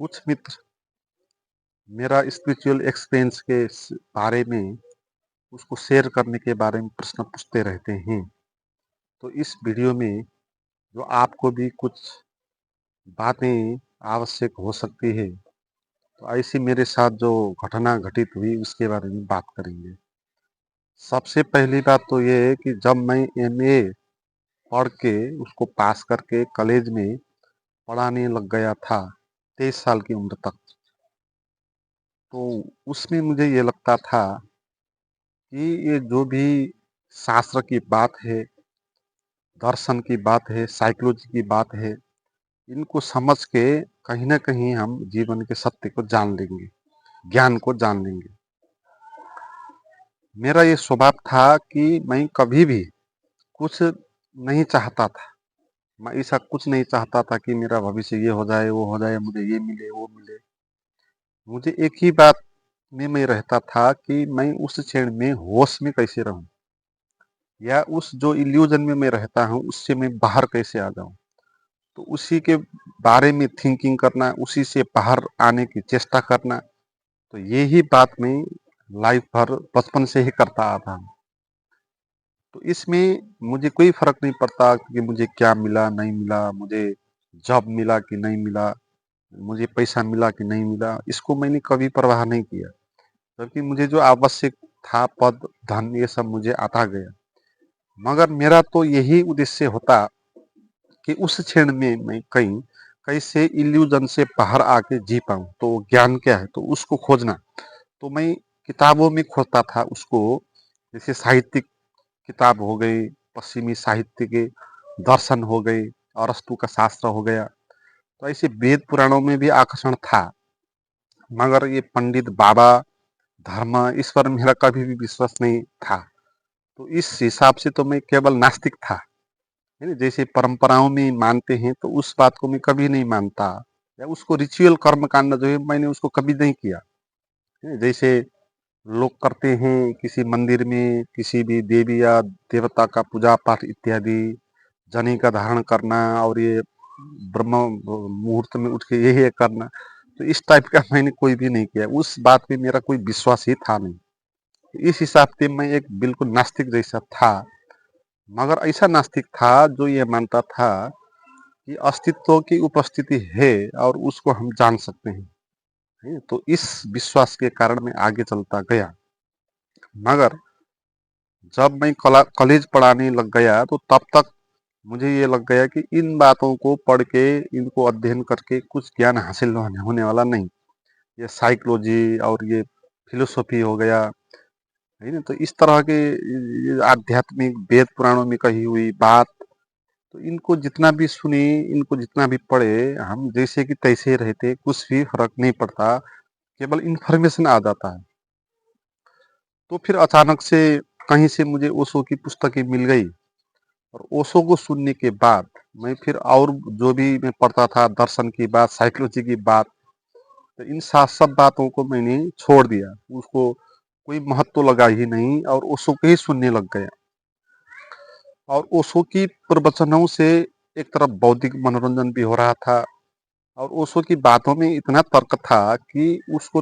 कुछ मित्र मेरा spiritual experience के बारे में उसको शेयर करने के बारे में प्रश्न पूछते रहते हैं। तो इस वीडियो में जो आपको भी कुछ बातें आवश्यक हो सकती है, तो ऐसी मेरे साथ जो घटना घटित हुई उसके बारे में बात करेंगे। सबसे पहली बात तो ये है कि जब मैं एमए पढ़ के उसको पास करके कॉलेज में पढ़ाने लग गया था 23 साल की उम्र तक, तो उसमें मुझे ये लगता था कि ये जो भी शास्त्र की बात है, दर्शन की बात है, साइकोलॉजी की बात है, इनको समझ के कहीं न कहीं हम जीवन के सत्य को जान लेंगे, ज्ञान को जान लेंगे। मेरा ये स्वभाव था कि मैं कभी भी कुछ नहीं चाहता था। मैं ऐसा कुछ नहीं चाहता था कि मेरा भविष्य ये हो जाए, वो हो जाए, मुझे ये मिले, वो मिले। मुझे एक ही बात में मैं रहता था कि मैं उस क्षण में होश में कैसे रहूँ, या उस जो इल्यूजन में मैं रहता हूँ, उससे मैं बाहर कैसे आ जाऊँ। तो उसी के बारे में थिंकिंग करना, उसी से बाहर आने की चेष्टा करना, तो यही बात मैं लाइफ भर बचपन से ही करता आ रहा हूँ। तो इसमें मुझे कोई फ़र्क नहीं पड़ता कि मुझे क्या मिला, नहीं मिला, मुझे जॉब मिला कि नहीं मिला, मुझे पैसा मिला कि नहीं मिला, इसको मैंने कभी परवाह नहीं किया। क्योंकि मुझे जो आवश्यक था, पद, धन, ये सब मुझे आता गया। मगर मेरा तो यही उद्देश्य होता कि उस क्षण में मैं कहीं कैसे इल्यूजन से बाहर आके जी पाऊँ। तो ज्ञान क्या है? तो उसको खोजना। तो मैं किताबों में खोजता था उसको, जैसे साहित्यिक किताब हो गई, पश्चिमी साहित्य के दर्शन हो गए, अरस्तू का शास्त्र हो गया। तो ऐसे वेद पुराणों में भी आकर्षण था। मगर ये पंडित बाबा, धर्म, इस पर मेरा कभी भी विश्वास नहीं था। तो इस हिसाब से तो मैं केवल नास्तिक था। है ना? जैसे परंपराओं में मानते हैं तो उस बात को मैं कभी नहीं मानता, या उसको रिचुअल कर्म कांड जो है मैंने उसको कभी नहीं किया। है ना? जैसे लोग करते हैं किसी मंदिर में किसी भी देवी या देवता का पूजा पाठ इत्यादि, जने का धारण करना, और ये ब्रह्म मुहूर्त में उठ के ये करना, तो इस टाइप का मैंने कोई भी नहीं किया। उस बात पे मेरा कोई विश्वास ही था नहीं। इस हिसाब से मैं एक बिल्कुल नास्तिक जैसा था। मगर ऐसा नास्तिक था जो ये मानता था कि अस्तित्व की उपस्थिति है और उसको हम जान सकते हैं। तो इस विश्वास के कारण मैं आगे चलता गया। मगर जब मैं कॉलेज पढ़ाने लग गया तो तब तक मुझे ये लग गया कि इन बातों को पढ़ के, इनको अध्ययन करके कुछ ज्ञान हासिल होने वाला नहीं। ये साइकोलॉजी और ये फिलोसॉफी हो गया, है ना? तो इस तरह के ये आध्यात्मिक वेद पुराणों में कही हुई बात, तो इनको जितना भी सुने, इनको जितना भी पढ़े, हम जैसे कि तैसे रहते, कुछ भी फ़र्क नहीं पड़ता, केवल इन्फॉर्मेशन आ जाता है। तो फिर अचानक से कहीं से मुझे ओशो की पुस्तकें मिल गई, और ओशो को सुनने के बाद मैं फिर और जो भी मैं पढ़ता था, दर्शन की बात, साइकोलॉजी की बात, तो इन सब बातों को मैंने छोड़ दिया। उसको कोई महत्व लगा ही नहीं और ओशो को ही सुनने लग गया। और ओशो की प्रवचनों से एक तरफ बौद्धिक मनोरंजन भी हो रहा था, और ओशो की बातों में इतना तर्क था कि उसको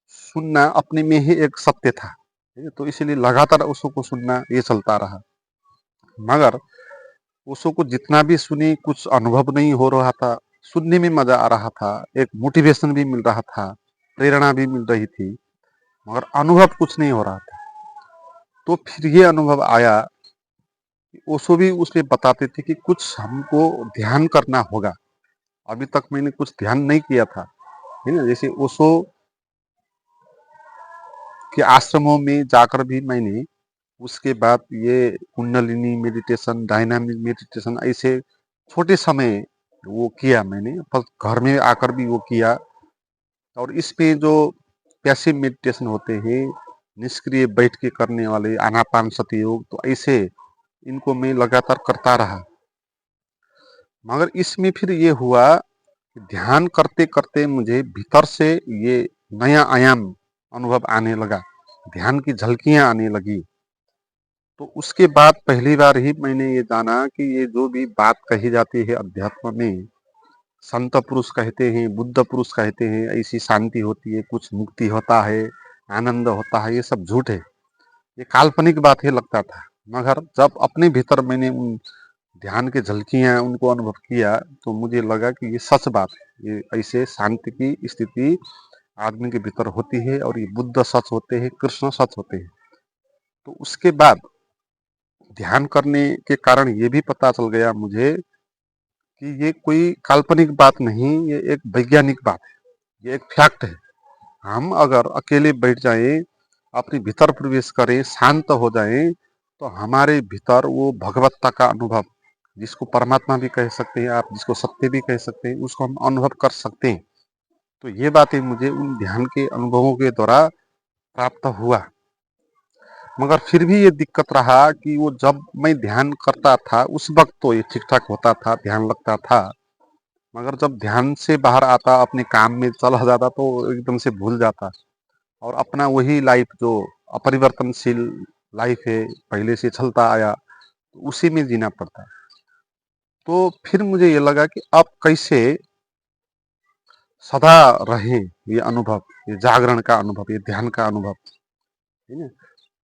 सुनना अपने में ही एक सत्य था। ठीक है? तो इसीलिए लगातार ओशो को सुनना ये चलता रहा। मगर ओशो को जितना भी सुनी कुछ अनुभव नहीं हो रहा था। सुनने में मजा आ रहा था, एक मोटिवेशन भी मिल रहा था, प्रेरणा भी मिल रही थी, मगर अनुभव कुछ नहीं हो रहा था। तो फिर ये अनुभव आया कि ओशो भी उसमें बताते थे कि कुछ हमको ध्यान करना होगा। अभी तक मैंने कुछ ध्यान नहीं किया था, है ना? जैसे ओशो के आश्रमों में जाकर भी मैंने उसके बाद ये कुंडलिनी मेडिटेशन, डायनामिक मेडिटेशन, ऐसे छोटे समय वो किया मैंने, बस घर में आकर भी वो किया। और इसमें जो पैसिव मेडिटेशन होते हैं, निष्क्रिय बैठ के करने वाले आनापान सति योग, तो ऐसे इनको मैं लगातार करता रहा। मगर इसमें फिर ये हुआ कि ध्यान करते करते मुझे भीतर से ये नया आयाम अनुभव आने लगा, ध्यान की झलकियां आने लगी। तो उसके बाद पहली बार ही मैंने ये जाना कि ये जो भी बात कही जाती है अध्यात्म में, संत पुरुष कहते हैं, बुद्ध पुरुष कहते हैं, ऐसी शांति होती है, कुछ मुक्ति होता है, आनंद होता है, ये सब झूठ है। ये काल्पनिक बात है लगता था। मगर जब अपने भीतर मैंने उन ध्यान की झलकियाँ उनको अनुभव किया, तो मुझे लगा कि ये सच बात है। ये ऐसे शांति की स्थिति आदमी के भीतर होती है और ये बुद्ध सच होते हैं, कृष्ण सच होते हैं। तो उसके बाद ध्यान करने के कारण ये भी पता चल गया मुझे कि ये कोई काल्पनिक बात नहीं, ये एक वैज्ञानिक बात है, ये एक फैक्ट है। हम अगर अकेले बैठ जाएं, अपने भीतर प्रवेश करें, शांत हो जाएं, तो हमारे भीतर वो भगवत्ता का अनुभव, जिसको परमात्मा भी कह सकते हैं आप, जिसको सत्य भी कह सकते हैं, उसको हम अनुभव कर सकते हैं। तो ये बातें मुझे उन ध्यान के अनुभवों के द्वारा प्राप्त हुआ। मगर फिर भी ये दिक्कत रहा कि वो जब मैं ध्यान करता था उस वक्त तो ये ठीक ठाक होता था, ध्यान लगता था। मगर जब ध्यान से बाहर आता, अपने काम में चला जाता, तो एकदम से भूल जाता और अपना वही लाइफ जो अपरिवर्तनशील लाइफ है, पहले से चलता आया, तो उसी में जीना पड़ता। तो फिर मुझे ये लगा कि अब कैसे सदा रहे ये अनुभव, ये जागरण का अनुभव, ये ध्यान का अनुभव, है ना।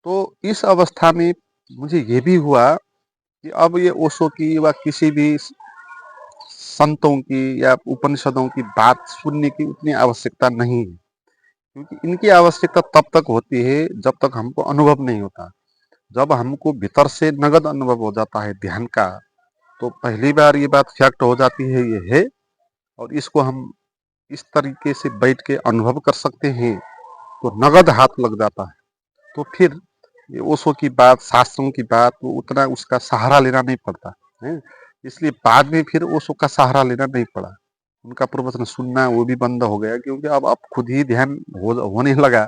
तो इस अवस्था में मुझे ये भी हुआ कि अब ये ओशो की व किसी भी संतों की या उपनिषदों की बात सुनने की उतनी आवश्यकता नहीं है, क्योंकि इनकी आवश्यकता तब तक होती है जब तक हमको अनुभव नहीं होता। जब हमको भीतर से नगद अनुभव हो जाता है ध्यान का, तो पहली बार ये बात फैक्ट हो जाती है, ये है, और इसको हम इस तरीके से बैठ के अनुभव कर सकते हैं, तो नगद हाथ लग जाता है। तो फिर ये ओशो की बात, शास्त्रों की बात, वो उतना उसका सहारा लेना नहीं पड़ता है। इसलिए बाद में फिर ओशो का सहारा लेना नहीं पड़ा, उनका प्रवचन सुनना वो भी बंद हो गया, क्योंकि अब खुद ही ध्यान होने लगा।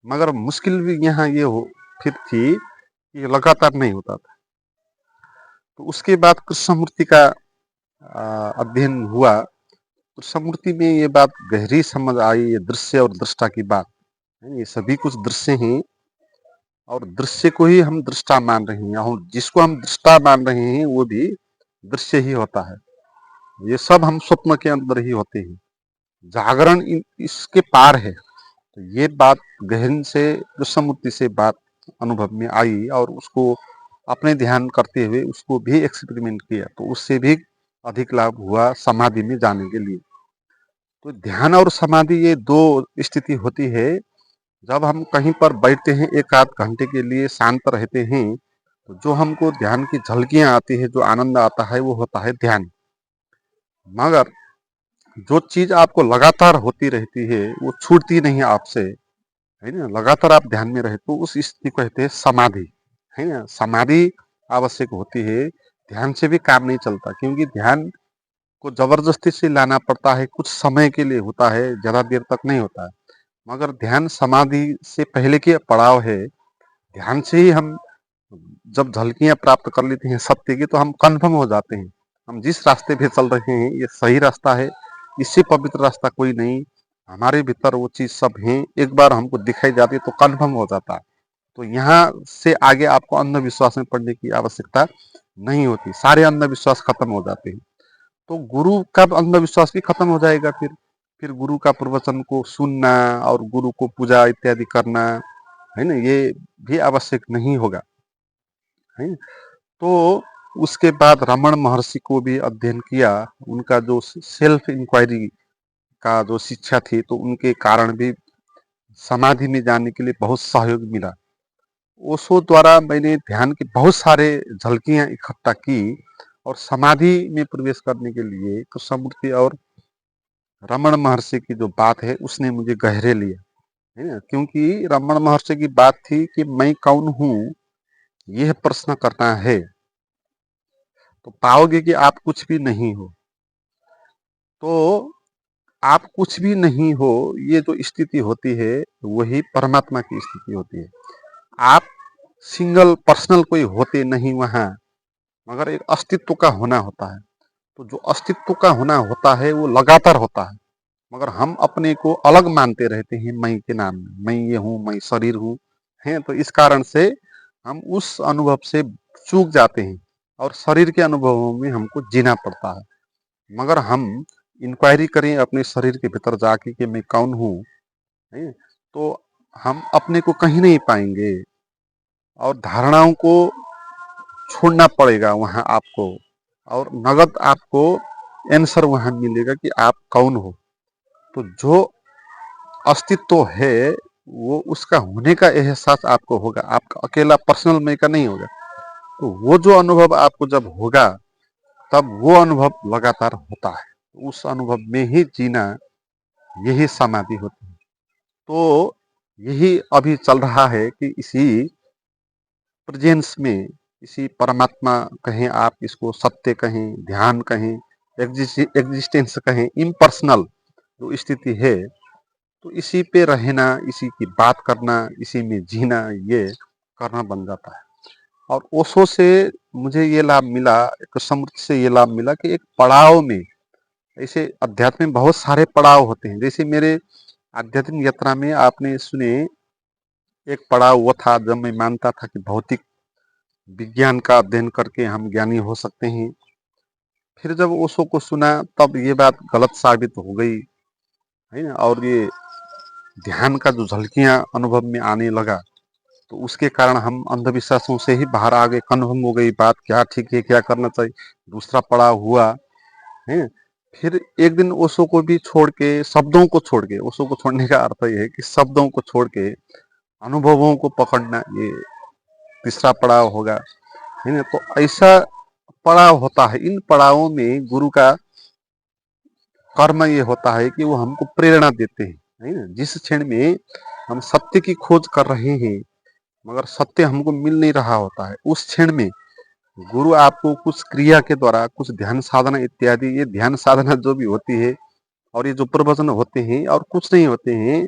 मगर मुश्किल भी यहाँ ये हो फिर थी कि लगातार नहीं होता था। तो उसके बाद कृष्णमूर्ति का अध्ययन हुआ। कृष्णमूर्ति में ये बात गहरी समझ आई, ये दृश्य और दृष्टा की बात है। ये सभी कुछ दृश्य हैं और दृश्य को ही हम दृष्टा मान रहे हैं, और जिसको हम दृष्टा मान रहे हैं वो भी दृश्य ही होता है। ये सब हम स्वप्न के अंदर ही होते हैं। जागरण इसके पार है। तो ये बात गहन से कृष्णमूर्ति से बात अनुभव में आई, और उसको अपने ध्यान करते हुए उसको भी एक्सपेरिमेंट किया, तो उससे भी अधिक लाभ हुआ समाधि में जाने के लिए। तो ध्यान और समाधि ये दो स्थिति होती है। जब हम कहीं पर बैठते हैं एक आध घंटे के लिए, शांत रहते हैं, तो जो हमको ध्यान की झलकियां आती है, जो आनंद आता है, वो होता है ध्यान। मगर जो चीज आपको लगातार होती रहती है, वो छूटती नहीं आपसे, है ना, लगातार आप ध्यान में रहे, तो उस स्थिति को कहते हैं समाधि, है ना। समाधि आवश्यक होती है, ध्यान से भी काम नहीं चलता, क्योंकि ध्यान को जबरदस्ती से लाना पड़ता है, कुछ समय के लिए होता है, ज्यादा देर तक नहीं होता है। मगर ध्यान समाधि से पहले के पड़ाव है। ध्यान से ही हम जब झलकियां प्राप्त कर लेते हैं सत्य की, तो हम कन्फर्म हो जाते हैं हम जिस रास्ते पे चल रहे हैं ये सही रास्ता है, इससे पवित्र रास्ता कोई नहीं। हमारे भीतर वो चीज सब है, एक बार हमको दिखाई जाती है तो कन्फर्म हो जाता है। तो यहाँ से आगे आपको अंधविश्वास में पड़ने की आवश्यकता नहीं होती, सारे अंधविश्वास खत्म हो जाते हैं। तो गुरु का अंधविश्वास भी खत्म हो जाएगा। फिर गुरु का प्रवचन को सुनना और गुरु को पूजा इत्यादि करना, है ना, ये भी आवश्यक नहीं होगा, है। तो उसके बाद रमण महर्षि को भी अध्ययन किया, उनका जो सेल्फ इंक्वायरी का जो शिक्षा थी, तो उनके कारण भी समाधि में जाने के लिए बहुत सहयोग मिला। ओशो द्वारा मैंने ध्यान के बहुत सारे झलकियां इकट्ठा की, और समाधि में प्रवेश करने के लिए कृष्णमूर्ति और रमण महर्षि की जो बात है उसने मुझे गहरे लिया, है ना। क्योंकि रमण महर्षि की बात थी कि मैं कौन हूँ, यह प्रश्न करना है, तो पाओगे कि आप कुछ भी नहीं हो। तो आप कुछ भी नहीं हो, ये जो स्थिति होती है, वही परमात्मा की स्थिति होती है। आप सिंगल पर्सनल कोई होते नहीं वहां, मगर एक अस्तित्व का होना होता है। तो जो अस्तित्व का होना होता है वो लगातार होता है, मगर हम अपने को अलग मानते रहते हैं मैं के नाम में, मैं ये हूँ, मैं शरीर हूँ, है। तो इस कारण से हम उस अनुभव से चूक जाते हैं, और शरीर के अनुभवों में हमको जीना पड़ता है। मगर हम इंक्वायरी करें अपने शरीर के भीतर जाके कि मैं कौन हूँ, है? तो हम अपने को कहीं नहीं पाएंगे और धारणाओं को छोड़ना पड़ेगा वहाँ आपको, और नगद आपको आंसर वहाँ मिलेगा कि आप कौन हो। तो जो अस्तित्व है वो उसका होने का एहसास आपको होगा, आपका अकेला पर्सनल मैं का नहीं होगा। तो वो जो अनुभव आपको जब होगा तब वो अनुभव लगातार होता है। उस अनुभव में ही जीना, यही समाधि होती है। तो यही अभी चल रहा है कि इसी प्रेजेंस में, इसी परमात्मा कहें आप, इसको सत्य कहें, ध्यान कहें, एग्जिस्टेंस कहें, इम्पर्सनल जो स्थिति है, तो इसी पे रहना, इसी की बात करना, इसी में जीना, ये करना बन जाता है। और ओशो से मुझे ये लाभ मिला, कृष्णमूर्ति से ये लाभ मिला कि एक पड़ाव में, ऐसे अध्यात्म में बहुत सारे पड़ाव होते हैं। जैसे मेरे आध्यात्मिक यात्रा में आपने सुने, एक पड़ाव वो था जब मैं मानता था कि भौतिक विज्ञान का अध्ययन करके हम ज्ञानी हो सकते हैं। फिर जब ओशो को सुना तब ये बात गलत साबित हो गई, है ना। और ये ध्यान का जो झलकियां अनुभव में आने लगा, तो उसके कारण हम अंधविश्वासों से ही बाहर आ गए, कन्फर्म हो गई बात, क्या ठीक है, क्या करना चाहिए। दूसरा पड़ाव हुआ है। फिर एक दिन ओशो को भी छोड़ के, शब्दों को छोड़ के, ओशो को छोड़ने का अर्थ ये है कि शब्दों को छोड़ के अनुभवों को पकड़ना, ये तीसरा पड़ाव होगा, है ना। तो ऐसा पड़ाव होता है। इन पड़ावों में गुरु का कर्म ये होता है कि वो हमको प्रेरणा देते हैं, है ना। जिस क्षण में हम सत्य की खोज कर रहे हैं मगर सत्य हमको मिल नहीं रहा होता है, उस क्षण में गुरु आपको कुछ क्रिया के द्वारा, कुछ ध्यान साधना इत्यादि, ये ध्यान साधना जो भी होती है और ये जो प्रवचन होते हैं और कुछ नहीं होते हैं,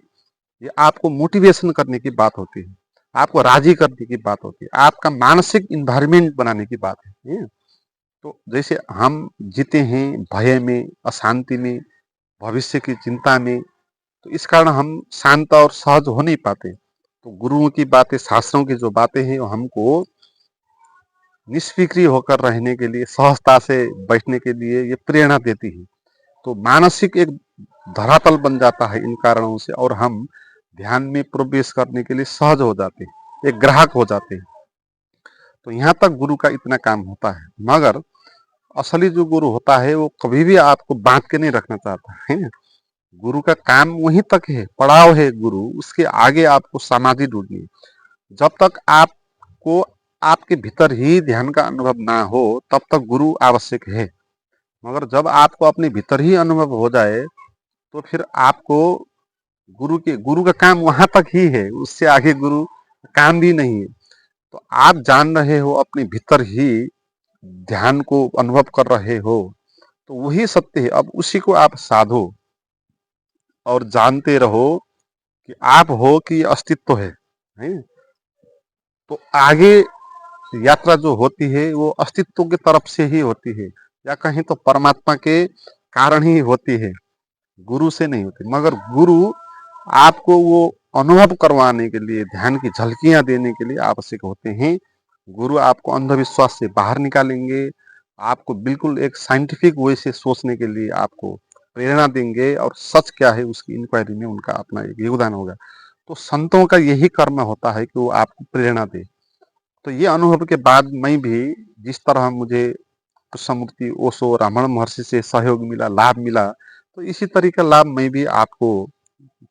ये आपको मोटिवेशन करने की बात होती है, आपको राजी करने की बात होती है, आपका मानसिक इन्वायरमेंट बनाने की बात है। तो जैसे हम जीते हैं भय में, अशांति में, भविष्य की चिंता में, तो इस कारण हम शांत और सहज हो नहीं पाते। तो गुरुओं की बातें, शास्त्रों की जो बातें हैं, वो हमको निष्फिक्री होकर रहने के लिए, सहजता से बैठने के लिए ये प्रेरणा देती है। तो मानसिक एक धरातल बन जाता है इन कारणों से, और हम ध्यान में प्रवेश करने के लिए सहज हो जाते हैं, एक ग्राहक हो जाते हैं। तो यहाँ तक गुरु का इतना काम होता है। मगर असली जो गुरु होता है वो कभी भी आपको बांध के नहीं रखना चाहता है ना। गुरु का काम वहीं तक है, पड़ाव है गुरु, उसके आगे आपको समाधि ढूंढनी है। जब तक आपको आपके भीतर ही ध्यान का अनुभव ना हो तब तक गुरु आवश्यक है। मगर जब आपको अपने भीतर ही अनुभव हो जाए तो फिर आपको गुरु का काम वहां तक ही है, उससे आगे गुरु काम भी नहीं है। तो आप जान रहे हो अपने भीतर ही, ध्यान को अनुभव कर रहे हो, तो वही सत्य है। अब उसी को आप साधो और जानते रहो कि आप हो कि अस्तित्व है। तो आगे यात्रा जो होती है वो अस्तित्व की तरफ से ही होती है, या कहीं तो परमात्मा के कारण ही होती है, गुरु से नहीं होती। मगर गुरु आपको वो अनुभव करवाने के लिए, ध्यान की झलकियां देने के लिए आवश्यक होते हैं। गुरु आपको अंधविश्वास से बाहर निकालेंगे, आपको बिल्कुल एक साइंटिफिक वे से सोचने के लिए आपको प्रेरणा देंगे, और सच क्या है उसकी इंक्वायरी में उनका अपना एक योगदान होगा। तो संतों का यही कर्म होता है कि वो आपको प्रेरणा दे। तो ये अनुभव के बाद मैं भी, जिस तरह मुझे कृष्णमूर्ति, ओशो, रमण महर्षि से सहयोग मिला, लाभ मिला, तो इसी तरीके लाभ मैं भी आपको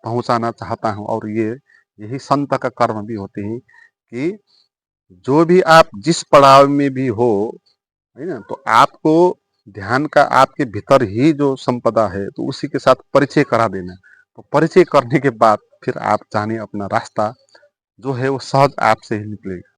पहुंचाना चाहता हूं। और ये यही संत का कर्म भी होते हैं कि जो भी आप जिस पड़ाव में भी हो, है ना, तो आपको ध्यान का आपके भीतर ही जो संपदा है तो उसी के साथ परिचय करा देना। तो परिचय करने के बाद फिर आप जाने अपना रास्ता जो है वो सहज आपसे ही निकलेगा।